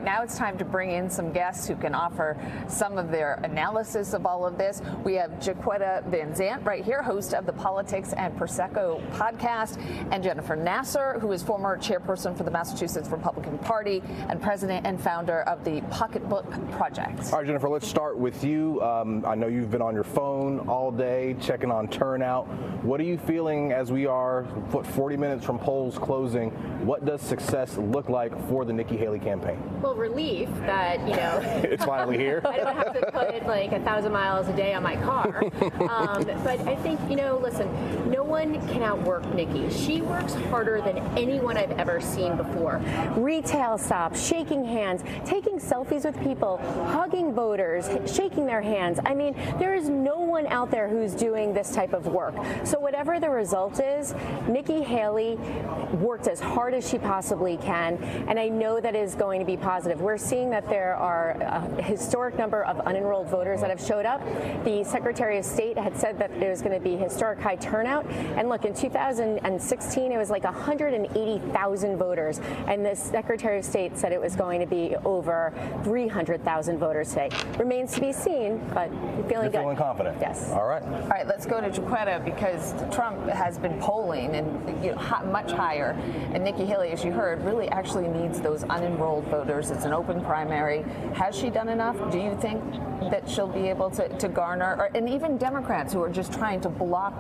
now it's time to bring in some guests who can offer some of their analysis of all of this. We have Jaquetta Van Zandt right here, host of the Politics and Prosecco podcast, and Jennifer Nassour, who is former chairperson for the Massachusetts Republican Party and president and founder of the Pocketbook Project. All right, Jennifer, let's start with you. I know you've been on your phone all day checking on turnout. What are you feeling as we are 40 minutes from polls closing? What does success look like for the Nikki Haley campaign? Well, relief that, it's finally here. I don't have to put like 1,000 miles a day on my car. But I think, listen, no one can outwork Nikki. She works harder than anyone I've ever seen before. Retail stops, shaking hands, taking selfies with people, hugging voters, shaking their hands. I mean, there is no one out there who's doing this type of work. So whatever the result is, Nikki Haley worked as hard as she possibly can, and I know that is going to be positive. We're seeing that there are a historic number of unenrolled voters that have showed up. The Secretary of State had said that there was going to be historic high turnout, and look, in 2016 it was like 180,000 voters, and the Secretary of State said it was going to be over 300,000 voters today. Remains to be seen, but I'm feeling good. Feeling confident? Yes. All right. All right, let's go to Jaquetta, because Trump has been polling and much higher, and Nikki Haley, as you heard, really actually needs those unenrolled voters. It's an open primary. Has she done enough? Do you think that she'll be able to garner, and even Democrats who are just trying to block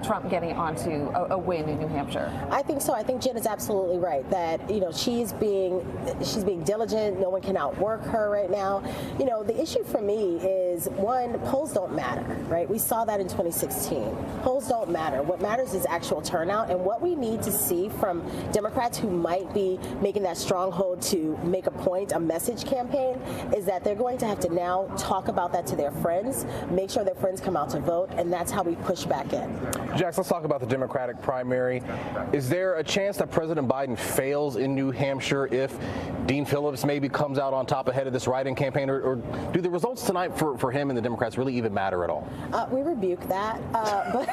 Trump getting onto a win in New Hampshire? I think so. I think Jen is absolutely right that she's being diligent. No one can outwork her right now. The issue for me is, one, polls don't matter, right? We saw that in 2016. Polls don't matter. What matters is actual turnout, and what we need to see from Democrats who might be making that stronghold to make a point, a message campaign, is that they're going to have to now talk about that to their friends, make sure their friends come out to vote, and that's how we push back in. Jax, let's talk about the Democratic primary. Is there a chance that President Biden fails in New Hampshire if Dean Phillips maybe comes out on top ahead of this write-in campaign, or do the results tonight for him and the Democrats really even matter at all? We rebuke that, but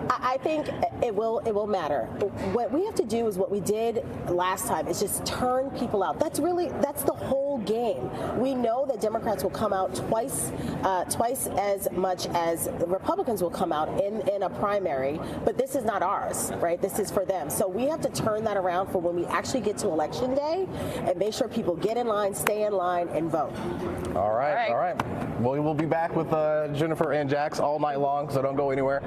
I think it will matter. What we have to do is what we did last time, is just turn people out. That's the whole game. We know that Democrats will come out twice as much as Republicans will come out in a primary, but this is not ours, right? This is for them. So we have to turn that around for when we actually get to Election Day and make sure people get in line, stay in line, and vote. All right. Well, we'll be back with Jennifer and Jax all night long, so don't go anywhere.